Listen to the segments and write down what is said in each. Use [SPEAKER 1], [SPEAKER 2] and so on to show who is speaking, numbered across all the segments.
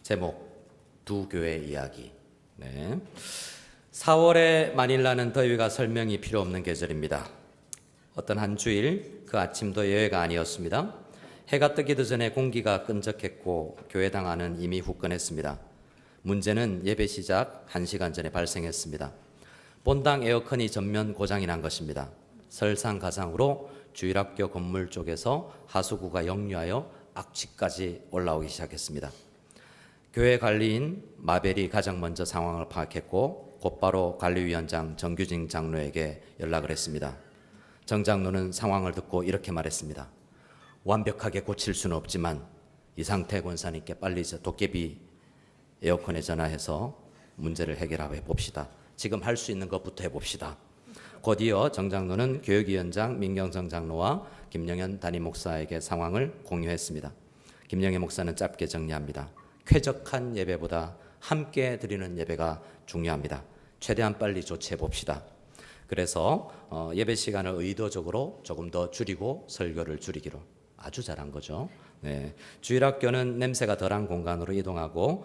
[SPEAKER 1] 제목 두 교회 이야기. 4월의 마닐라는 더위가 설명이 필요 없는 계절입니다. 어떤 한 주일 그 아침도 예외가 아니었습니다. 해가 뜨기도 전에 공기가 끈적했고 교회당 안은 이미 후끈했습니다. 문제는 예배 시작 1시간 전에 발생했습니다. 본당 에어컨이 전면 고장이 난 것입니다. 설상가상으로 주일학교 건물 쪽에서 하수구가 역류하여 악취까지 올라오기 시작했습니다. 교회 관리인 마벨이 가장 먼저 상황을 파악했고 곧바로 관리위원장 정규진 장로에게 연락을 했습니다. 정 장로는 상황을 듣고 이렇게 말했습니다. 완벽하게 고칠 수는 없지만 이상태 권사님께 빨리 도깨비 에어컨에 전화해서 문제를 해결해 봅시다. 지금 할 수 있는 것부터 해봅시다. 곧이어 정 장로는 교육위원장 민경성 장로와 김영현 담임 목사에게 상황을 공유했습니다. 김영현 목사는 짧게 정리합니다. 쾌적한 예배보다 함께 드리는 예배가 중요합니다. 최대한 빨리 조치해 봅시다. 그래서 예배 시간을 의도적으로 조금 더 줄이고 설교를 줄이기로. 아주 잘한 거죠. 주일학교는 냄새가 덜한 공간으로 이동하고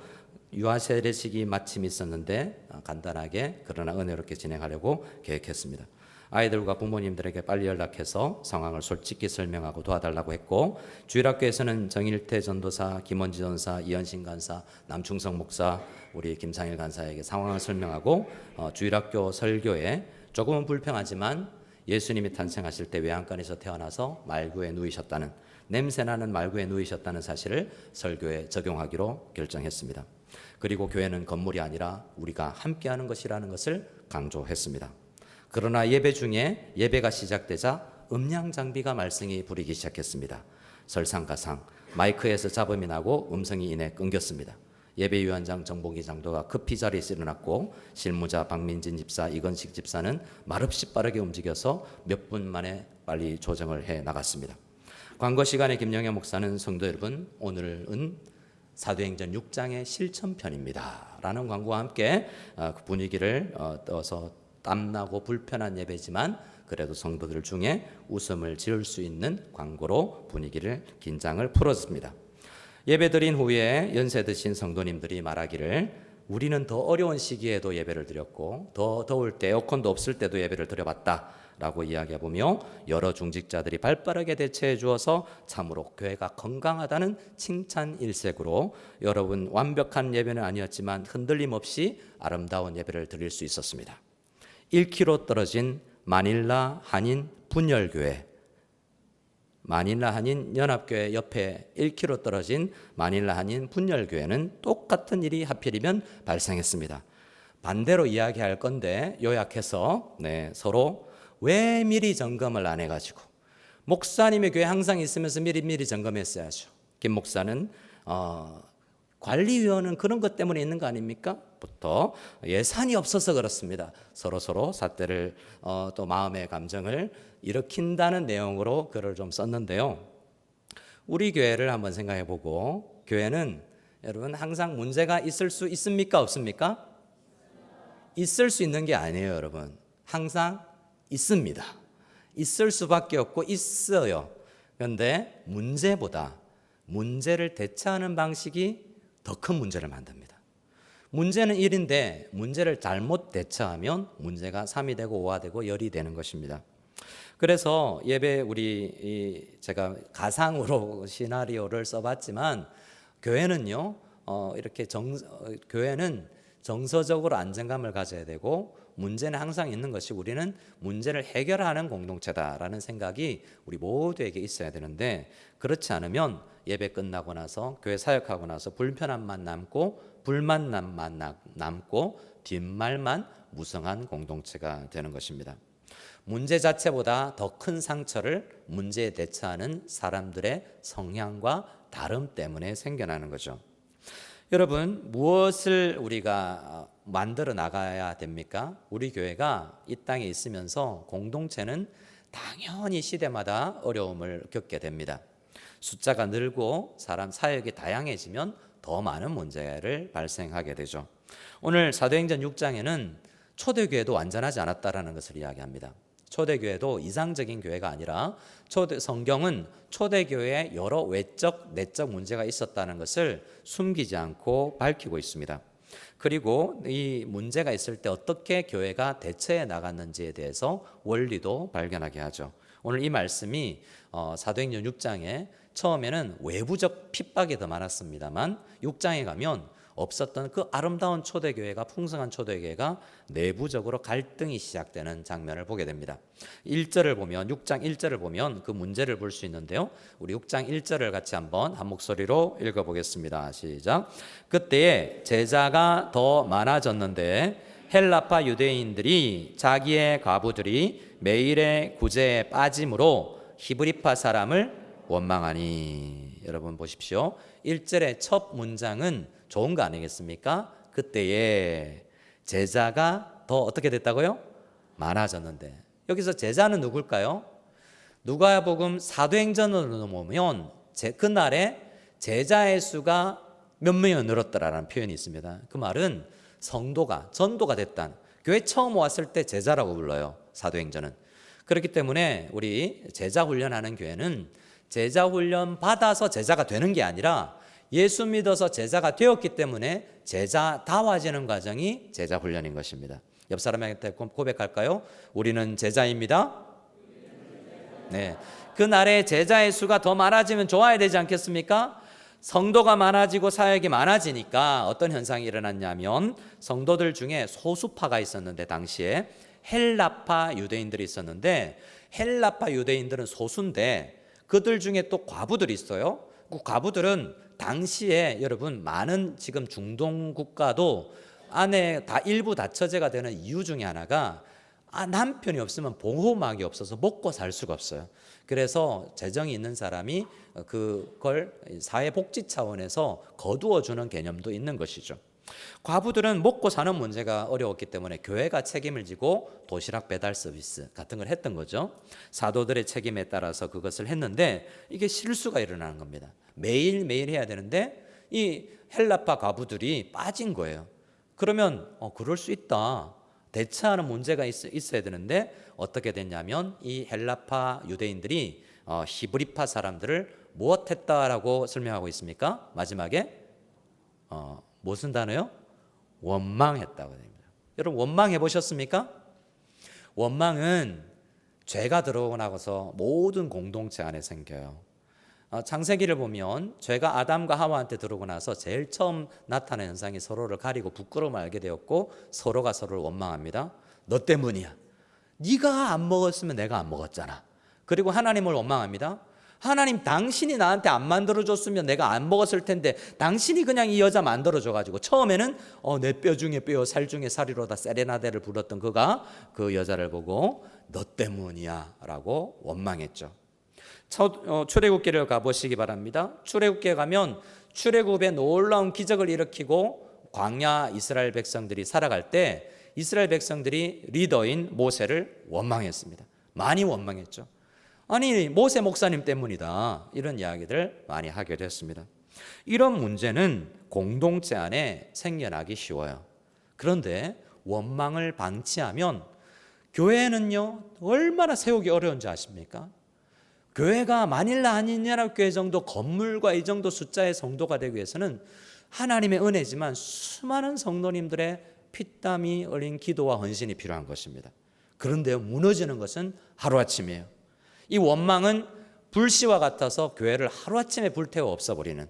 [SPEAKER 1] 유아 세례식이 마침 있었는데 간단하게 그러나 은혜롭게 진행하려고 계획했습니다. 아이들과 부모님들에게 빨리 연락해서 상황을 솔직히 설명하고 도와달라고 했고, 주일학교에서는 정일태 전도사, 김원지 전사, 이현신 간사, 남충성 목사, 우리 김상일 간사에게 상황을 설명하고 주일학교 설교에 조금은 불평하지만 예수님이 탄생하실 때 외양간에서 태어나서 말구에 누이셨다는, 냄새나는 말구에 누이셨다는 사실을 설교에 적용하기로 결정했습니다. 그리고 교회는 건물이 아니라 우리가 함께하는 것이라는 것을 강조했습니다. 그러나 예배 중에 예배가 시작되자 음량 장비가 말썽이 부리기 시작했습니다. 설상가상 마이크에서 잡음이 나고 음성이 이내 끊겼습니다. 예배위원장 정봉기 장로가 급히 자리에서 일어났고 실무자 박민진 집사, 이건식 집사는 말없이 빠르게 움직여서 몇 분 만에 빨리 조정을 해 나갔습니다. 광고 시간에 김영현 목사는 성도 여러분, 오늘은 사도행전 6장의 실천편입니다 라는 광고와 함께 그 분위기를 떠서 땀나고 불편한 예배지만 그래도 성도들 중에 웃음을 지을 수 있는 광고로 분위기를 긴장을 풀었습니다. 예배드린 후에 연세 드신 성도님들이 말하기를 우리는 더 어려운 시기에도 예배를 드렸고 더 더울 때 에어컨도 없을 때도 예배를 드려봤다 라고 이야기해보며 여러 중직자들이 발빠르게 대처해 주어서 참으로 교회가 건강하다는 칭찬 일색으로 여러분 완벽한 예배는 아니었지만 흔들림 없이 아름다운 예배를 드릴 수 있었습니다. 1km 떨어진 마닐라 한인 분열교회, 마닐라 한인 연합교회 옆에 1km 떨어진 마닐라 한인 분열교회는 똑같은 일이 하필이면 발생했습니다. 반대로 이야기할 건데 요약해서 서로 왜 미리 점검을 안 해가지고, 목사님의 교회 항상 있으면서 미리 점검했어야죠. 김 목사는 관리위원은 그런 것 때문에 있는 거 아닙니까? 부터 예산이 없어서 그렇습니다. 서로 삿대를 또 마음의 감정을 일으킨다는 내용으로 글을 좀 썼는데요. 우리 교회를 한번 생각해 보고, 교회는 여러분 항상 문제가 있을 수 있습니까? 없습니까? 있을 수 있는 게 아니에요, 여러분. 항상 있습니다. 있을 수밖에 없고 있어요. 그런데 문제보다 문제를 대처하는 방식이 더 큰 문제를 만듭니다. 문제는 1인데 문제를 잘못 대처하면 문제가 3이 되고 5가 되고 10이 되는 것입니다. 그래서 예배 제가 가상으로 시나리오를 써봤지만 교회는요 이렇게 교회는 정서적으로 안정감을 가져야 되고 문제는 항상 있는 것이 우리는 문제를 해결하는 공동체다라는 생각이 우리 모두에게 있어야 되는데, 그렇지 않으면 예배 끝나고 나서 교회 사역하고 나서 불편함만 남고 불만남만 남고 뒷말만 무성한 공동체가 되는 것입니다. 문제 자체보다 더 큰 상처를 문제에 대처하는 사람들의 성향과 다름 때문에 생겨나는 거죠. 여러분, 무엇을 우리가 만들어 나가야 됩니까? 우리 교회가 이 땅에 있으면서 공동체는 당연히 시대마다 어려움을 겪게 됩니다. 숫자가 늘고 사람 사역이 다양해지면 더 많은 문제를 발생하게 되죠. 오늘 사도행전 6장에는 초대교회도 완전하지 않았다라는 것을 이야기합니다. 초대교회도 이상적인 교회가 아니라 성경은 초대교회에 여러 외적, 내적 문제가 있었다는 것을 숨기지 않고 밝히고 있습니다. 그리고 이 문제가 있을 때 어떻게 교회가 대처해 나갔는지에 대해서 원리도 발견하게 하죠. 오늘 이 말씀이 사도행전 6장에 처음에는 외부적 핍박이 더 많았습니다만 6장에 가면 없었던 그 아름다운 초대교회가, 풍성한 초대교회가 내부적으로 갈등이 시작되는 장면을 보게 됩니다. 1절을 보면, 6장 1절을 보면 그 문제를 볼 수 있는데요. 우리 6장 1절을 같이 한번 한 목소리로 읽어보겠습니다. 시작. 그때에 제자가 더 많아졌는데 헬라파 유대인들이 자기의 과부들이 매일의 구제에 빠짐으로 히브리파 사람을 원망하니. 여러분 보십시오. 1절의 첫 문장은 좋은 거 아니겠습니까? 그때에 제자가 더 어떻게 됐다고요? 많아졌는데. 여기서 제자는 누굴까요? 누가복음 사도행전으로 보면 그날에 제자의 수가 몇 명이 늘었더라라는 표현이 있습니다. 그 말은 성도가, 전도가 됐다는, 교회 처음 왔을 때 제자라고 불러요. 사도행전은. 그렇기 때문에 우리 제자 훈련하는 교회는 제자 훈련 받아서 제자가 되는 게 아니라 예수 믿어서 제자가 되었기 때문에 제자다워지는 과정이 제자 훈련인 것입니다. 옆 사람한테 고백할까요? 우리는 제자입니다. 네, 그날에 제자의 수가 더 많아지면 좋아야 되지 않겠습니까? 성도가 많아지고 사역이 많아지니까 어떤 현상이 일어났냐면 성도들 중에 소수파가 있었는데, 당시에 헬라파 유대인들이 있었는데, 헬라파 유대인들은 소수인데 그들 중에 또 과부들이 있어요. 그 과부들은 당시에 여러분 많은 지금 중동 국가도 안에 다 일부 다처제가 되는 이유 중에 하나가 남편이 없으면 보호막이 없어서 먹고 살 수가 없어요. 그래서 재정이 있는 사람이 그걸 사회복지 차원에서 거두어 주는 개념도 있는 것이죠. 과부들은 먹고 사는 문제가 어려웠기 때문에 교회가 책임을 지고 도시락 배달 서비스 같은 걸 했던 거죠. 사도들의 책임에 따라서 그것을 했는데 이게 실수가 일어나는 겁니다. 매일매일 해야 되는데 이 헬라파 과부들이 빠진 거예요. 그러면 그럴 수 있다. 대처하는 문제가 있어야 되는데 어떻게 됐냐면 이 헬라파 유대인들이 히브리파 사람들을 무엇했다라고 설명하고 있습니까? 마지막에 무슨 단어요? 원망했다고 됩니다. 여러분 원망해 보셨습니까? 원망은 죄가 들어오고 나서 모든 공동체 안에 생겨요. 창세기를 보면 죄가 아담과 하와한테 들어오고 나서 제일 처음 나타나는 현상이 서로를 가리고 부끄러움을 알게 되었고 서로가 서로를 원망합니다. 너 때문이야. 네가 안 먹었으면 내가 안 먹었잖아. 그리고 하나님을 원망합니다. 하나님, 당신이 나한테 안 만들어줬으면 내가 안 먹었을 텐데 당신이 그냥 이 여자 만들어줘가지고, 처음에는 내 뼈 중에 뼈, 살 중에 살이로다 세레나데를 불렀던 그가 그 여자를 보고 너 때문이야 라고 원망했죠. 출애굽기를 가보시기 바랍니다. 출애굽기에 가면 출애굽의 놀라운 기적을 일으키고 광야 이스라엘 백성들이 살아갈 때 이스라엘 백성들이 리더인 모세를 원망했습니다. 많이 원망했죠. 아니, 모세 목사님 때문이다, 이런 이야기들 많이 하게 됐습니다. 이런 문제는 공동체 안에 생겨나기 쉬워요. 그런데 원망을 방치하면 교회는요 얼마나 세우기 어려운지 아십니까? 교회가 마닐라 한인연합교회 정도 건물과 이 정도 숫자의 성도가 되기 위해서는 하나님의 은혜지만 수많은 성도님들의 피땀이 흘린 기도와 헌신이 필요한 것입니다. 그런데 무너지는 것은 하루아침이에요. 이 원망은 불씨와 같아서 교회를 하루아침에 불태워 없애버리는.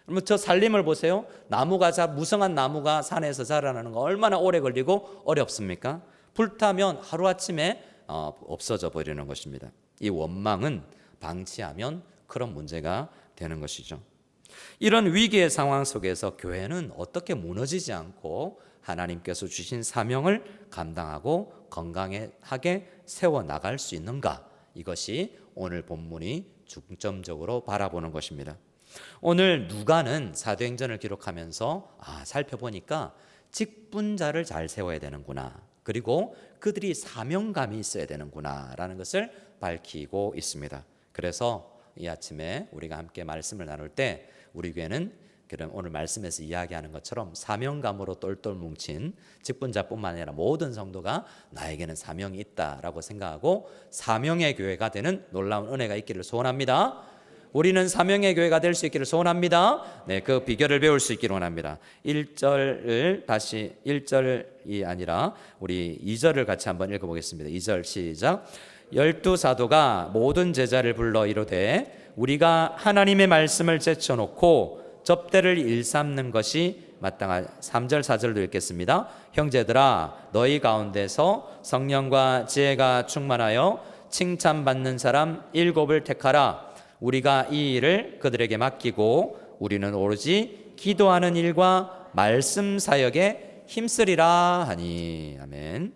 [SPEAKER 1] 그러면 저 살림을 보세요. 나무가 무성한 나무가 산에서 자라나는 거 얼마나 오래 걸리고 어렵습니까? 불타면 하루아침에 없어져 버리는 것입니다. 이 원망은 방치하면 그런 문제가 되는 것이죠. 이런 위기의 상황 속에서 교회는 어떻게 무너지지 않고 하나님께서 주신 사명을 감당하고 건강하게 세워나갈 수 있는가? 이것이 오늘 본문이 중점적으로 바라보는 것입니다. 오늘 누가는 사도행전을 기록하면서 살펴보니까 직분자를 잘 세워야 되는구나, 그리고 그들이 사명감이 있어야 되는구나 라는 것을 밝히고 있습니다. 그래서 이 아침에 우리가 함께 말씀을 나눌 때 우리 교회는 그럼 오늘 말씀에서 이야기하는 것처럼 사명감으로 똘똘 뭉친 직분자뿐만 아니라 모든 성도가 나에게는 사명이 있다라고 생각하고 사명의 교회가 되는 놀라운 은혜가 있기를 소원합니다. 우리는 사명의 교회가 될 수 있기를 소원합니다. 네, 그 비결을 배울 수 있기를 원합니다. 1절을 다시 1절이 아니라 우리 2절을 같이 한번 읽어보겠습니다. 2절 시작. 12사도가 모든 제자를 불러 이르되 우리가 하나님의 말씀을 제쳐놓고 접대를 일삼는 것이 마땅하. 3절 4절도 읽겠습니다. 형제들아 너희 가운데서 성령과 지혜가 충만하여 칭찬받는 사람 7을 택하라. 우리가 이 일을 그들에게 맡기고 우리는 오로지 기도하는 일과 말씀 사역에 힘쓰리라 하니. 아멘.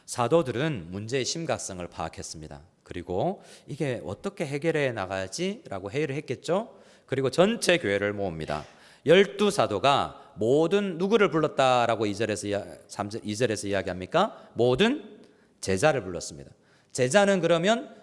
[SPEAKER 1] 사도들은 문제의 심각성을 파악했습니다. 그리고 이게 어떻게 해결해 나가야지라고 회의를 했겠죠. 그리고 전체 교회를 모읍니다. 12사도가 모든 누구를 불렀다라고 2절에서 이야기합니까? 모든 제자를 불렀습니다. 제자는 그러면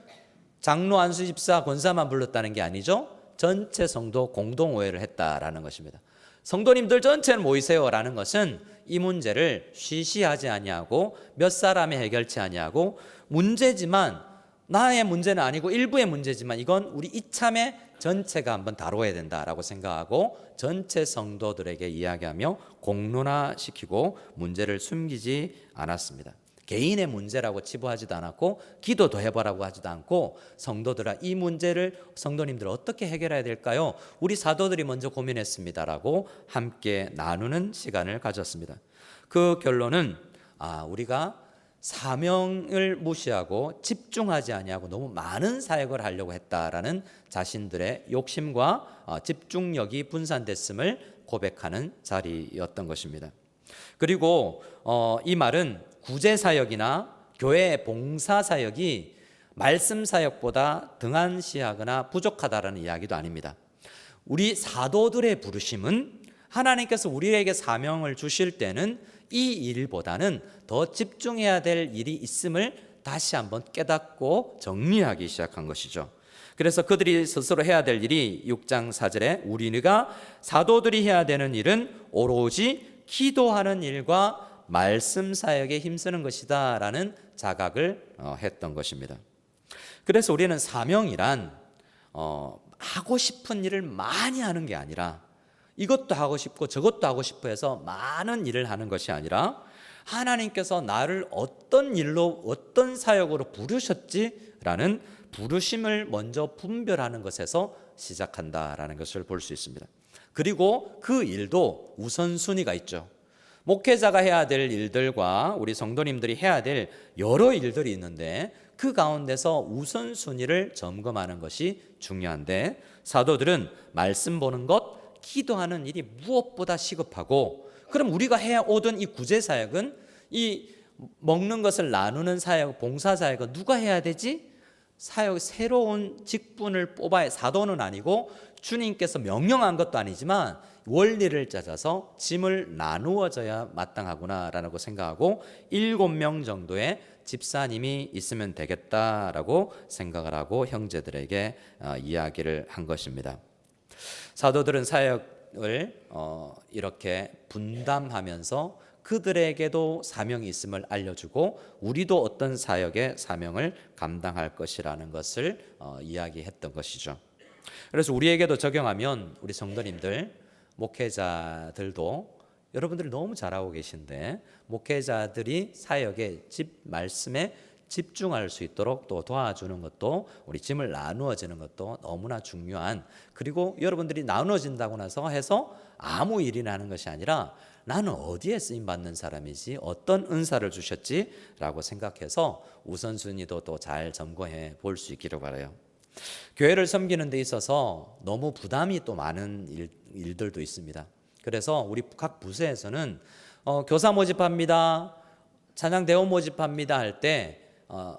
[SPEAKER 1] 장로, 안수, 집사, 권사만 불렀다는 게 아니죠. 전체 성도 공동오해를 했다라는 것입니다. 성도님들 전체는 모이세요라는 것은 이 문제를 쉬쉬하지 아니하고 몇 사람이 해결치 아니하고 문제지만 나의 문제는 아니고 일부의 문제지만 이건 우리 이참에 전체가 한번 다뤄야 된다라고 생각하고 전체 성도들에게 이야기하며 공론화시키고 문제를 숨기지 않았습니다. 개인의 문제라고 치부하지도 않았고 기도도 해보라고 하지도 않고 성도들아 이 문제를 성도님들 어떻게 해결해야 될까요? 우리 사도들이 먼저 고민했습니다라고 함께 나누는 시간을 가졌습니다. 그 결론은 우리가 사명을 무시하고 집중하지 아니하고 너무 많은 사역을 하려고 했다라는 자신들의 욕심과 집중력이 분산됐음을 고백하는 자리였던 것입니다. 그리고 이 말은 구제사역이나 교회 봉사사역이 말씀사역보다 등한시하거나 부족하다라는 이야기도 아닙니다. 우리 사도들의 부르심은 하나님께서 우리에게 사명을 주실 때는 이 일보다는 더 집중해야 될 일이 있음을 다시 한번 깨닫고 정리하기 시작한 것이죠. 그래서 그들이 스스로 해야 될 일이 6장 4절에 우리가 사도들이 해야 되는 일은 오로지 기도하는 일과 말씀 사역에 힘쓰는 것이다 라는 자각을 했던 것입니다. 그래서 우리는 사명이란 하고 싶은 일을 많이 하는 게 아니라 이것도 하고 싶고 저것도 하고 싶어 해서 많은 일을 하는 것이 아니라 하나님께서 나를 어떤 일로 어떤 사역으로 부르셨지라는 부르심을 먼저 분별하는 것에서 시작한다라는 것을 볼 수 있습니다. 그리고 그 일도 우선순위가 있죠. 목회자가 해야 될 일들과 우리 성도님들이 해야 될 여러 일들이 있는데 그 가운데서 우선순위를 점검하는 것이 중요한데 사도들은 말씀 보는 것, 기도하는 일이 무엇보다 시급하고 그럼 우리가 해오던 이 구제사역은 이 먹는 것을 나누는 사역, 봉사사역은 누가 해야 되지? 사역 새로운 직분을 뽑아야 사도는 아니고 주님께서 명령한 것도 아니지만 원리를 찾아서 짐을 나누어져야 마땅하구나라고 생각하고 7명 정도의 집사님이 있으면 되겠다라고 생각을 하고 형제들에게 이야기를 한 것입니다. 사도들은 사역을 이렇게 분담하면서 그들에게도 사명이 있음을 알려주고 우리도 어떤 사역의 사명을 감당할 것이라는 것을 이야기했던 것이죠. 그래서 우리에게도 적용하면 우리 성도님들 목회자들도 여러분들이 너무 잘하고 계신데 목회자들이 사역에 말씀에 집중할 수 있도록 또 도와주는 것도 우리 짐을 나누어지는 것도 너무나 중요한 그리고 여러분들이 나누어진다고 나서 해서 아무 일이나 하는 것이 아니라 나는 어디에 쓰임받는 사람이지 어떤 은사를 주셨지 라고 생각해서 우선순위도 또 잘 점검해 볼 수 있기를 바라요. 교회를 섬기는 데 있어서 너무 부담이 또 많은 일들도 있습니다. 그래서 우리 각 부서에서는 교사 모집합니다, 찬양 대원 모집합니다 할 때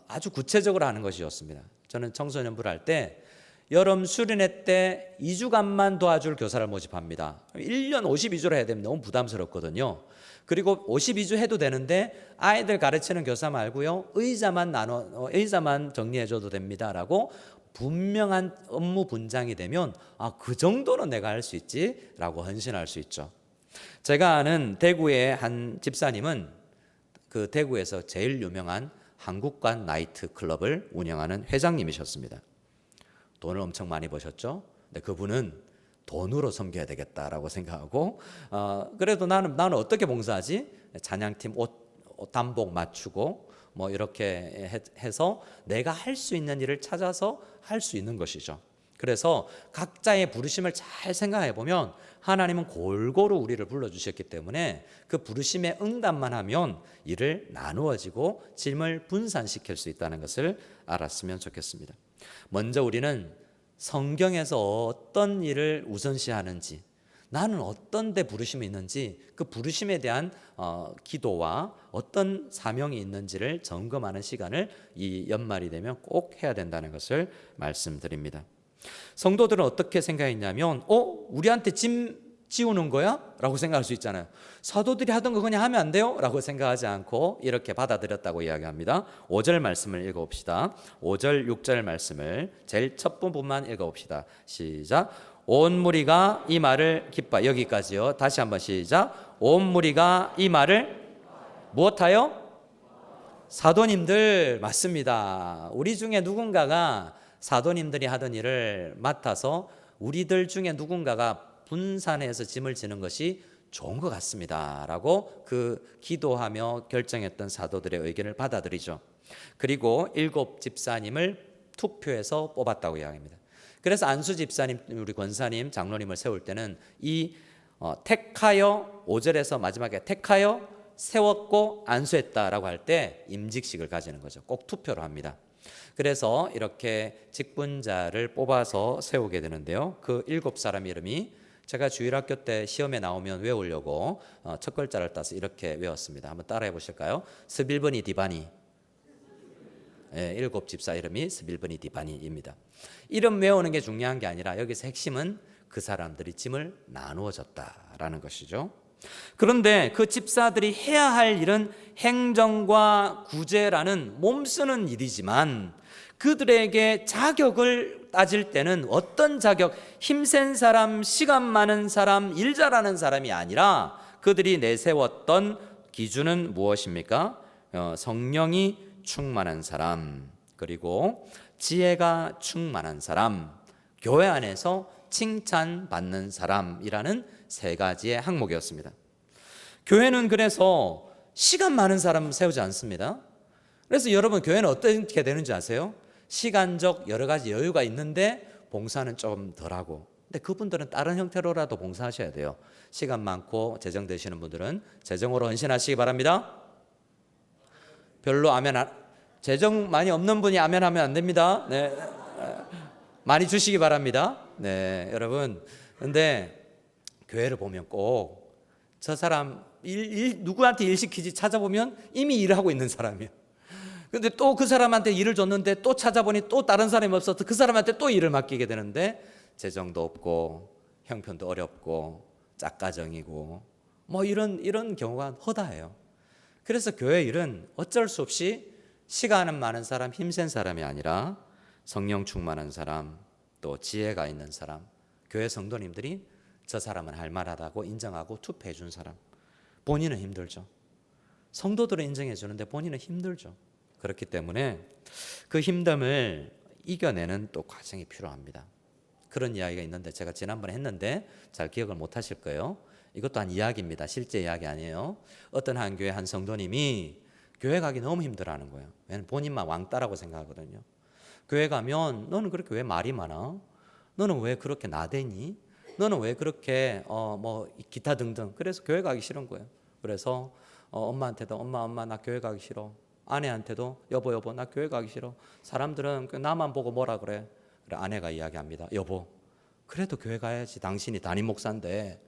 [SPEAKER 1] 아주 구체적으로 하는 것이 좋습니다. 저는 청소년부를 할 때 여름 수련회 때 2주간만 도와줄 교사를 모집합니다. 1년 52주를 해야 되면 너무 부담스럽거든요. 그리고 52주 해도 되는데 아이들 가르치는 교사 말고요 의자만 정리해줘도 됩니다라고 분명한 업무 분장이 되면 그 정도는 내가 할 수 있지라고 헌신할 수 있죠. 제가 아는 대구의 한 집사님은 그 대구에서 제일 유명한 한국관 나이트 클럽을 운영하는 회장님이셨습니다. 돈을 엄청 많이 버셨죠. 근데 그분은 돈으로 섬겨야 되겠다라고 생각하고 그래도 나는 어떻게 봉사하지? 찬양팀 옷 단복 맞추고 뭐 이렇게 해서 내가 할 수 있는 일을 찾아서 할 수 있는 것이죠. 그래서 각자의 부르심을 잘 생각해 보면 하나님은 골고루 우리를 불러주셨기 때문에 그 부르심에 응답만 하면 일을 나누어지고 짐을 분산시킬 수 있다는 것을 알았으면 좋겠습니다. 먼저 우리는 성경에서 어떤 일을 우선시하는지, 나는 어떤 데 부르심이 있는지 그 부르심에 대한 기도와 어떤 사명이 있는지를 점검하는 시간을 이 연말이 되면 꼭 해야 된다는 것을 말씀드립니다. 성도들은 어떻게 생각했냐면 우리한테 짐 지우는 거야? 라고 생각할 수 있잖아요. 사도들이 하던 거 그냥 하면 안 돼요? 라고 생각하지 않고 이렇게 받아들였다고 이야기합니다. 5절 말씀을 읽어봅시다. 5절 6절 말씀을 제일 첫 부분만 읽어봅시다. 시작. 온 무리가 이 말을 기뻐. 여기까지요. 다시 한번 시작. 온 무리가 이 말을 무엇하여? 사도님들. 맞습니다. 우리 중에 누군가가 사도님들이 하던 일을 맡아서 우리들 중에 누군가가 분산해서 짐을 지는 것이 좋은 것 같습니다 라고 그 기도하며 결정했던 사도들의 의견을 받아들이죠. 그리고 7 집사님을 투표해서 뽑았다고 이야기합니다. 그래서 안수 집사님, 우리 권사님, 장로님을 세울 때는 이 택하여, 5절에서 마지막에 택하여 세웠고 안수했다라고 할 때 임직식을 가지는 거죠. 꼭 투표로 합니다. 그래서 이렇게 직분자를 뽑아서 세우게 되는데요. 그 7사람 이름이 제가 주일학교 때 시험에 나오면 외우려고 첫 글자를 따서 이렇게 외웠습니다. 한번 따라해 보실까요? 스빌버니 디바니. 7 집사 이름이 스빌버니 디바니입니다. 이름 외우는 게 중요한 게 아니라 여기서 핵심은 그 사람들이 짐을 나누어 졌다라는 것이죠. 그런데 그 집사들이 해야 할 일은 행정과 구제라는 몸쓰는 일이지만 그들에게 자격을 따질 때는 어떤 자격, 힘센 사람, 시간 많은 사람, 일 잘하는 사람이 아니라 그들이 내세웠던 기준은 무엇입니까? 성령이 충만한 사람, 그리고 지혜가 충만한 사람, 교회 안에서 칭찬받는 사람이라는 3가지의 항목이었습니다. 교회는 그래서 시간 많은 사람 세우지 않습니다. 그래서 여러분 교회는 어떻게 되는지 아세요? 시간적 여러 가지 여유가 있는데 봉사는 좀 덜하고, 근데 그분들은 다른 형태로라도 봉사하셔야 돼요. 시간 많고 재정 되시는 분들은 재정으로 헌신하시기 바랍니다. 별로 재정 많이 없는 분이 아멘 하면 안 됩니다. 네. 많이 주시기 바랍니다. 네, 여러분. 근데 교회를 보면 꼭 저 사람 누구한테 일 시키지 찾아보면 이미 일하고 있는 사람이에요. 근데 또 그 사람한테 일을 줬는데 또 찾아보니 또 다른 사람이 없어서 그 사람한테 또 일을 맡기게 되는데 재정도 없고 형편도 어렵고 짝가정이고 뭐 이런 경우가 허다해요. 그래서 교회 일은 어쩔 수 없이 시간은 많은 사람, 힘센 사람이 아니라 성령 충만한 사람, 또 지혜가 있는 사람, 교회 성도님들이 저 사람은 할 만하다고 인정하고 투표해 준 사람. 본인은 힘들죠. 성도들은 인정해 주는데 본인은 힘들죠. 그렇기 때문에 그 힘듦을 이겨내는 또 과정이 필요합니다. 그런 이야기가 있는데 제가 지난번에 했는데 잘 기억을 못 하실 거예요. 이것도 한 이야기입니다. 실제 이야기 아니에요. 어떤 한 교회 한 성도님이 교회 가기 너무 힘들어하는 거예요. 왜냐면 본인만 왕따라고 생각하거든요. 교회 가면 너는 그렇게 왜 말이 많아? 너는 왜 그렇게 나대니? 너는 왜 그렇게 뭐 기타 등등. 그래서 교회 가기 싫은 거예요. 그래서 엄마한테도 엄마 나 교회 가기 싫어. 아내한테도 여보 나 교회 가기 싫어. 사람들은 나만 보고 뭐라 그래. 그래 아내가 이야기합니다. 여보 그래도 교회 가야지. 당신이 담임 목사인데.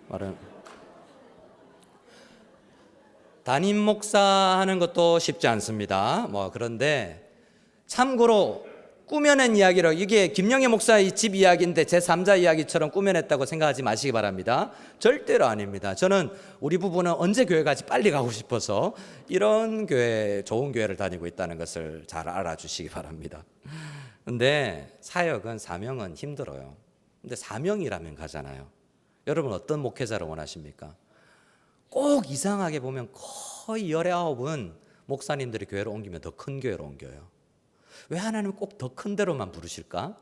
[SPEAKER 1] 말은 담임 목사 하는 것도 쉽지 않습니다. 뭐 그런데 참고로 꾸며낸 이야기로, 이게 김영애 목사의 집 이야기인데 제3자 이야기처럼 꾸며냈다고 생각하지 마시기 바랍니다. 절대로 아닙니다. 저는 우리 부부는 언제 교회 가지 빨리 가고 싶어서 이런 교회, 좋은 교회를 다니고 있다는 것을 잘 알아주시기 바랍니다. 근데 사역은 사명은 힘들어요. 근데 사명이라면 가잖아요. 여러분 어떤 목회자를 원하십니까? 꼭 이상하게 보면 거의 19은 목사님들이 교회로 옮기면 더 큰 교회로 옮겨요. 왜 하나님은 꼭 더 큰 데로만 부르실까?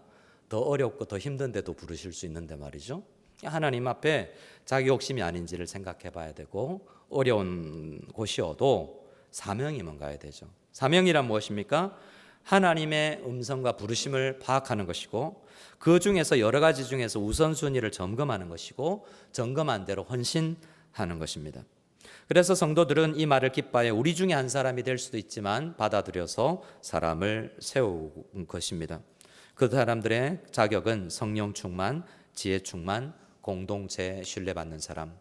[SPEAKER 1] 더 어렵고 더 힘든 데도 부르실 수 있는데 말이죠. 하나님 앞에 자기 욕심이 아닌지를 생각해 봐야 되고, 어려운 곳이어도 사명이면 가야 되죠. 사명이란 무엇입니까? 하나님의 음성과 부르심을 파악하는 것이고, 그 중에서 여러 가지 중에서 우선순위를 점검하는 것이고, 점검한 대로 헌신하는 것입니다. 그래서 성도들은 이 말을 기뻐하여 우리 중에 한 사람이 될 수도 있지만 받아들여서 사람을 세우는 것입니다. 그 사람들의 자격은 성령 충만, 지혜 충만, 공동체 신뢰받는 사람,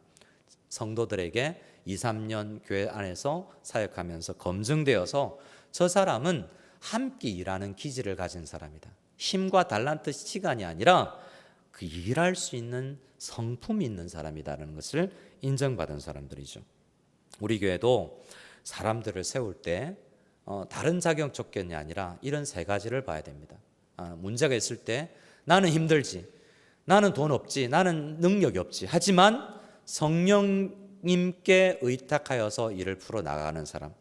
[SPEAKER 1] 성도들에게 2, 3년 교회 안에서 사역하면서 검증되어서 저 사람은 함께 일하는 기질을 가진 사람이다. 힘과 달란트 시간이 아니라 그 일할 수 있는 성품이 있는 사람이다라는 것을 인정받은 사람들이죠. 우리 교회도 사람들을 세울 때 다른 자격 조건이 아니라 이런 세 가지를 봐야 됩니다. 문제가 있을 때 나는 힘들지, 나는 돈 없지, 나는 능력이 없지, 하지만 성령님께 의탁하여서 일을 풀어나가는 사람.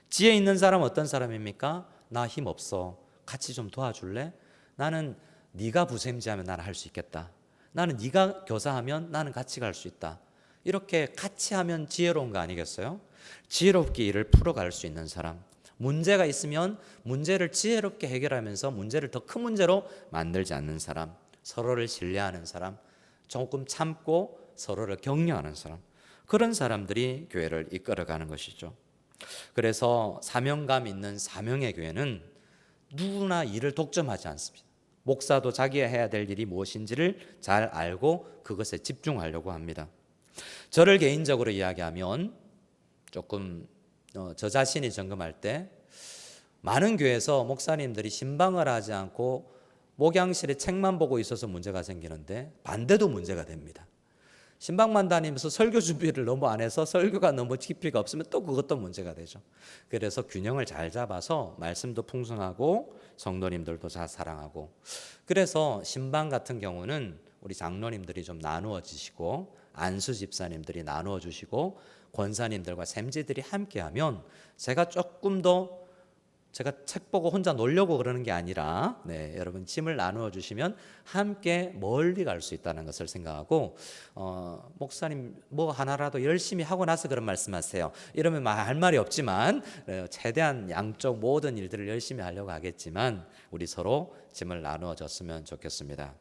[SPEAKER 1] 지혜 있는 사람은 어떤 사람입니까? 나 힘 없어, 같이 좀 도와줄래? 나는 네가 부sem지하면 나는 할 수 있겠다. 나는 네가 교사하면 나는 같이 갈 수 있다. 이렇게 같이 하면 지혜로운 거 아니겠어요? 지혜롭게 일을 풀어갈 수 있는 사람. 문제가 있으면 문제를 지혜롭게 해결하면서 문제를 더 큰 문제로 만들지 않는 사람. 서로를 신뢰하는 사람. 조금 참고 서로를 격려하는 사람. 그런 사람들이 교회를 이끌어가는 것이죠. 그래서 사명감 있는 사명의 교회는 누구나 일을 독점하지 않습니다. 목사도 자기가 해야 될 일이 무엇인지를 잘 알고 그것에 집중하려고 합니다. 저를 개인적으로 이야기하면 조금 저 자신이 점검할 때 많은 교회에서 목사님들이 신방을 하지 않고 목양실에 책만 보고 있어서 문제가 생기는데 반대도 문제가 됩니다. 신방만 다니면서 설교 준비를 너무 안 해서 설교가 너무 깊이가 없으면 또 그것도 문제가 되죠. 그래서 균형을 잘 잡아서 말씀도 풍성하고 성도님들도 잘 사랑하고, 그래서 신방 같은 경우는 우리 장로님들이 좀 나누어 주시고 안수 집사님들이 나누어 주시고 권사님들과 샘지들이 함께하면 제가 조금 더 제가 책 보고 혼자 놀려고 그러는 게 아니라 여러분 짐을 나누어 주시면 함께 멀리 갈 수 있다는 것을 생각하고, 목사님 뭐 하나라도 열심히 하고 나서 그런 말씀하세요 이러면 할 말이 없지만 최대한 양쪽 모든 일들을 열심히 하려고 하겠지만 우리 서로 짐을 나누어 줬으면 좋겠습니다.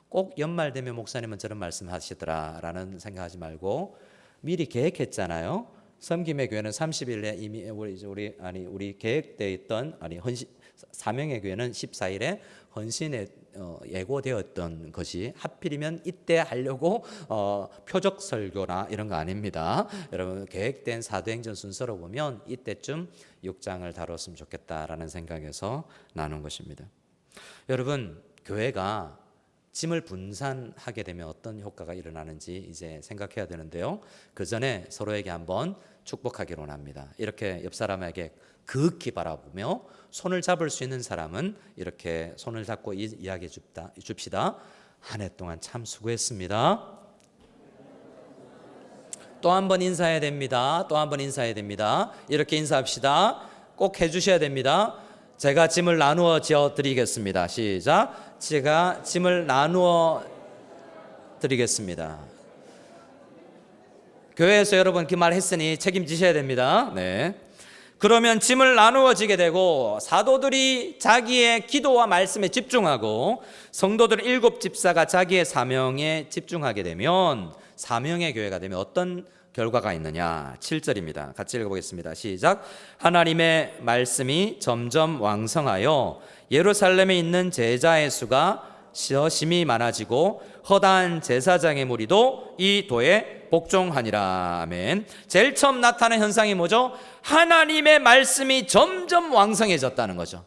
[SPEAKER 1] 꼭 연말 되면 목사님은 저런 말씀하시더라라는 생각하지 말고 미리 계획했잖아요. 섬김의 교회는 30일에 이미 우리 계획되어 있던 사명의 교회는 14일에 헌신에 예고되었던 것이 하필이면 이때 하려고 표적 설교나 이런 거 아닙니다. 여러분 계획된 사도행전 순서로 보면 이때쯤 6장을 다뤘으면 좋겠다라는 생각에서 나눈 것입니다. 여러분 교회가 짐을 분산하게 되면 어떤 효과가 일어나는지 이제 생각해야 되는데요. 그 전에 서로에게 한번 축복하기로 합니다. 이렇게 옆 사람에게 극히 바라보며 손을 잡을 수 있는 사람은 이렇게 손을 잡고 이야기해 줍시다. 한 해 동안 참 수고했습니다. 또 한 번 인사해야 됩니다. 또 한 번 인사해야 됩니다. 이렇게 인사합시다. 꼭 해주셔야 됩니다. 제가 짐을 나누어 지어 드리겠습니다. 시작. 제가 짐을 나누어 드리겠습니다. 교회에서 여러분 그 말 했으니 책임지셔야 됩니다. 그러면 짐을 나누어지게 되고 사도들이 자기의 기도와 말씀에 집중하고 성도들 7 집사가 자기의 사명에 집중하게 되면 사명의 교회가 되면 어떤 결과가 있느냐. 7절입니다. 같이 읽어보겠습니다. 시작. 하나님의 말씀이 점점 왕성하여 예루살렘에 있는 제자의 수가 심히 많아지고 허다한 제사장의 무리도 이 도에 복종하니라. 아멘. 제일 처음 나타나는 현상이 뭐죠? 하나님의 말씀이 점점 왕성해졌다는 거죠.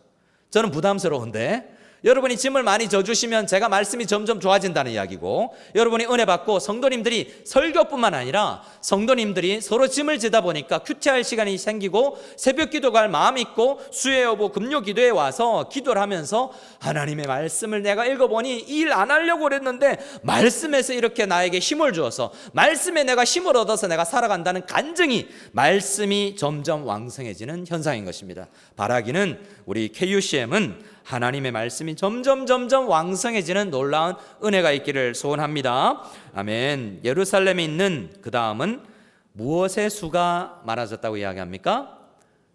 [SPEAKER 1] 저는 부담스러운데 여러분이 짐을 많이 져주시면 제가 말씀이 점점 좋아진다는 이야기고, 여러분이 은혜 받고 성도님들이 설교뿐만 아니라 성도님들이 서로 짐을 지다 보니까 큐티할 시간이 생기고 새벽 기도 갈 마음이 있고 수요 여부 금요 기도에 와서 기도를 하면서 하나님의 말씀을 내가 읽어보니 일 안 하려고 그랬는데 말씀에서 이렇게 나에게 힘을 주어서 말씀에 내가 힘을 얻어서 내가 살아간다는 간증이, 말씀이 점점 왕성해지는 현상인 것입니다. 바라기는 우리 KUCM은 하나님의 말씀이 점점 왕성해지는 놀라운 은혜가 있기를 소원합니다. 아멘. 예루살렘에 있는 그 다음은 무엇의 수가 많아졌다고 이야기합니까?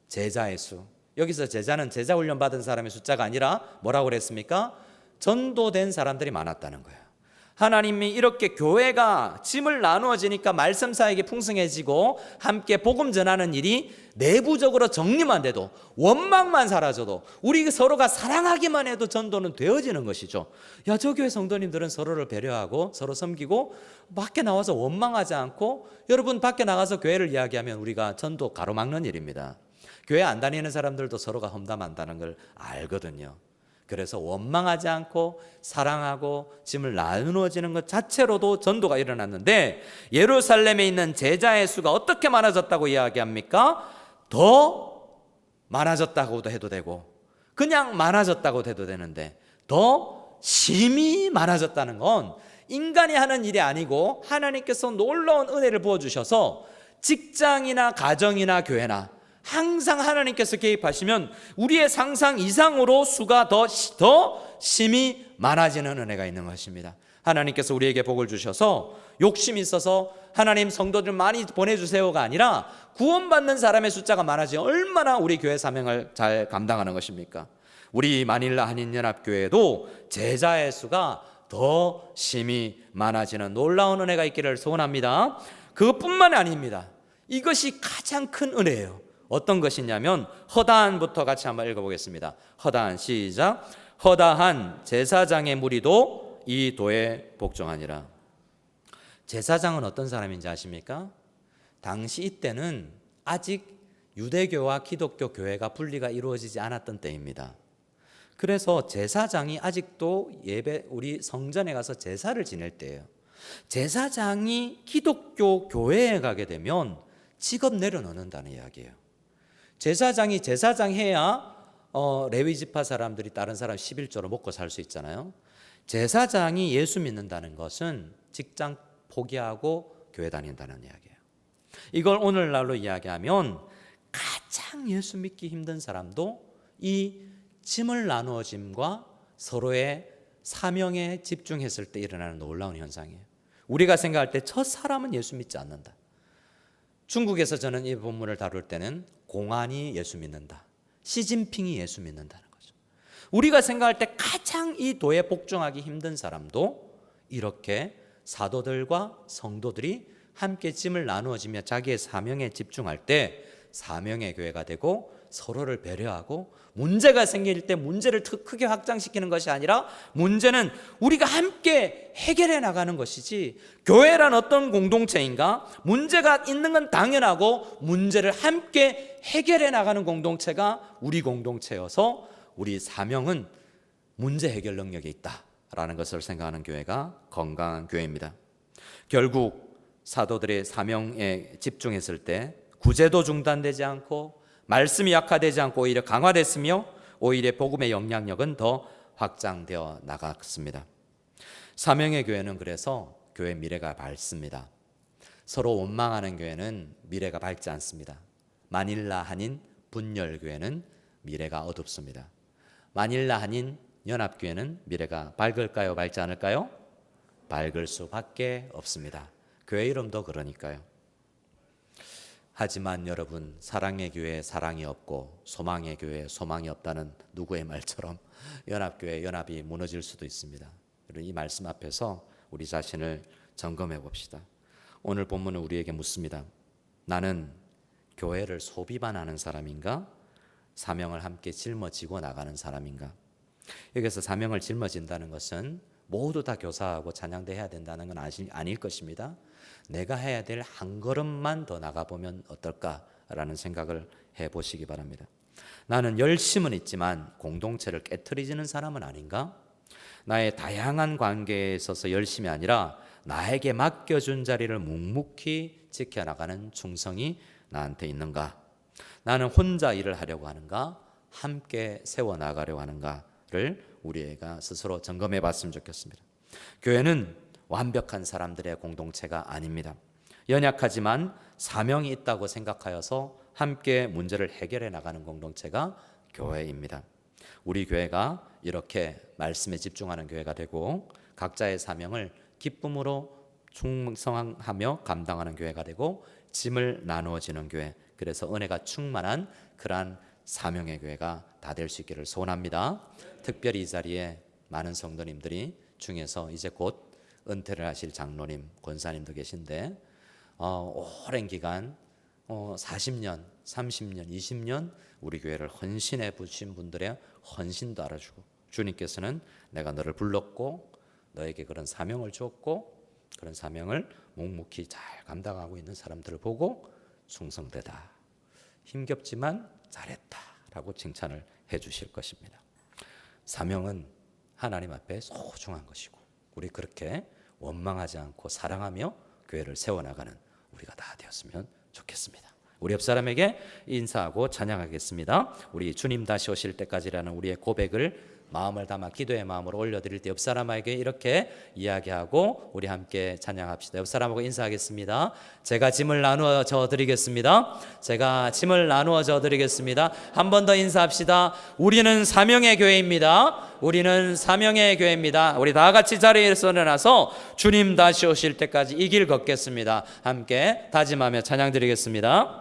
[SPEAKER 1] 제자의 수. 여기서 제자는 제자 훈련 받은 사람의 숫자가 아니라 뭐라고 그랬습니까? 전도된 사람들이 많았다는 거예요. 하나님이 이렇게 교회가 짐을 나누어지니까 말씀 사역이 풍성해지고 함께 복음 전하는 일이 내부적으로 정리만 돼도, 원망만 사라져도, 우리 서로가 사랑하기만 해도 전도는 되어지는 것이죠. 야, 저 교회 성도님들은 서로를 배려하고 서로 섬기고 밖에 나와서 원망하지 않고, 여러분 밖에 나가서 교회를 이야기하면 우리가 전도 가로막는 일입니다. 교회 안 다니는 사람들도 서로가 험담한다는 걸 알거든요. 그래서 원망하지 않고 사랑하고 짐을 나누어지는 것 자체로도 전도가 일어났는데, 예루살렘에 있는 제자의 수가 어떻게 많아졌다고 이야기합니까? 더 많아졌다고도 해도 되고 그냥 많아졌다고 해도 되는데, 더 심히 많아졌다는 건 인간이 하는 일이 아니고 하나님께서 놀라운 은혜를 부어주셔서 직장이나 가정이나 교회나 항상 하나님께서 개입하시면 우리의 상상 이상으로 수가 더 심히 많아지는 은혜가 있는 것입니다. 하나님께서 우리에게 복을 주셔서 욕심이 있어서 하나님 성도들 많이 보내주세요가 아니라 구원받는 사람의 숫자가 많아지면 얼마나 우리 교회 사명을 잘 감당하는 것입니까? 우리 마닐라 한인연합교회도 제자의 수가 더 심히 많아지는 놀라운 은혜가 있기를 소원합니다. 그것뿐만 아닙니다. 이것이 가장 큰 은혜예요. 어떤 것이냐면 허다한부터 같이 한번 읽어보겠습니다. 허다한, 시작. 허다한 제사장의 무리도 이 도에 복종하니라. 제사장은 어떤 사람인지 아십니까? 당시 이때는 아직 유대교와 기독교 교회가 분리가 이루어지지 않았던 때입니다. 그래서 제사장이 아직도 우리 성전에 가서 제사를 지낼 때예요. 제사장이 기독교 교회에 가게 되면 직업 내려놓는다는 이야기예요. 제사장이 제사장 해야 레위 지파 사람들이 다른 사람 11조로 먹고 살 수 있잖아요. 제사장이 예수 믿는다는 것은 직장 포기하고 교회 다닌다는 이야기예요. 이걸 오늘날로 이야기하면 가장 예수 믿기 힘든 사람도 이 짐을 나누어짐과 서로의 사명에 집중했을 때 일어나는 놀라운 현상이에요. 우리가 생각할 때 저 사람은 예수 믿지 않는다. 중국에서 저는 이 본문을 다룰 때는 공안이 예수 믿는다, 시진핑이 예수 믿는다는 거죠. 우리가 생각할 때 가장 이 도에 복종하기 힘든 사람도 이렇게 사도들과 성도들이 함께 짐을 나누어지며 자기의 사명에 집중할 때 사명의 교회가 되고 서로를 배려하고, 문제가 생길 때 문제를 크게 확장시키는 것이 아니라 문제는 우리가 함께 해결해 나가는 것이지, 교회란 어떤 공동체인가? 문제가 있는 건 당연하고 문제를 함께 해결해 나가는 공동체가 우리 공동체여서 우리 사명은 문제 해결 능력이 있다라는 것을 생각하는 교회가 건강한 교회입니다. 결국 사도들의 사명에 집중했을 때 구제도 중단되지 않고 말씀이 약화되지 않고 오히려 강화됐으며 오히려 복음의 영향력은 더 확장되어 나갔습니다. 사명의 교회는 그래서 교회 미래가 밝습니다. 서로 원망하는 교회는 미래가 밝지 않습니다. 마닐라 한인 분열교회는 미래가 어둡습니다. 마닐라 한인 연합교회는 미래가 밝을까요? 밝지 않을까요? 밝을 수밖에 없습니다. 교회 이름도 그러니까요. 하지만 여러분, 사랑의 교회에 사랑이 없고 소망의 교회에 소망이 없다는 누구의 말처럼 연합교회 연합이 무너질 수도 있습니다. 그리고 이 말씀 앞에서 우리 자신을 점검해 봅시다. 오늘 본문은 우리에게 묻습니다. 나는 교회를 소비만 하는 사람인가? 사명을 함께 짊어지고 나가는 사람인가? 여기서 사명을 짊어진다는 것은 모두 다 교사하고 찬양대 해야 된다는 건 아닐 것입니다. 내가 해야 될 한 걸음만 더 나가보면 어떨까라는 생각을 해보시기 바랍니다. 나는 열심은 있지만 공동체를 깨트리지는 사람은 아닌가? 나의 다양한 관계에 있어서 열심이 아니라 나에게 맡겨준 자리를 묵묵히 지켜나가는 충성이 나한테 있는가? 나는 혼자 일을 하려고 하는가? 함께 세워나가려고 하는가를 우리가 스스로 점검해 봤으면 좋겠습니다. 교회는 완벽한 사람들의 공동체가 아닙니다. 연약하지만 사명이 있다고 생각하여서 함께 문제를 해결해 나가는 공동체가 교회입니다. 우리 교회가 이렇게 말씀에 집중하는 교회가 되고 각자의 사명을 기쁨으로 충성하며 감당하는 교회가 되고 짐을 나누어지는 교회, 그래서 은혜가 충만한 그러한 사명의 교회가 다 될 수 있기를 소원합니다. 특별히 이 자리에 많은 성도님들이 중에서 이제 곧 은퇴를 하실 장로님, 권사님도 계신데 오랜 기간 40년, 30년, 20년 우리 교회를 헌신해 주신 분들의 헌신도 알아주고, 주님께서는 내가 너를 불렀고 너에게 그런 사명을 주었고 그런 사명을 묵묵히 잘 감당하고 있는 사람들을 보고 충성되다, 힘겹지만 잘했다 라고 칭찬을 해 주실 것입니다. 사명은 하나님 앞에 소중한 것이고 우리 그렇게 원망하지 않고 사랑하며 교회를 세워나가는 우리가 다 되었으면 좋겠습니다. 우리 옆 사람에게 인사하고 찬양하겠습니다. 우리 주님 다시 오실 때까지라는 우리의 고백을 마음을 담아 기도의 마음으로 올려드릴 때 옆 사람에게 이렇게 이야기하고 우리 함께 찬양합시다. 옆 사람하고 인사하겠습니다. 제가 짐을 나누어 져 드리겠습니다. 제가 짐을 나누어 져 드리겠습니다. 한 번 더 인사합시다. 우리는 사명의 교회입니다. 우리는 사명의 교회입니다. 우리 다 같이 자리에서 일어나서 주님 다시 오실 때까지 이 길 걷겠습니다. 함께 다짐하며 찬양 드리겠습니다.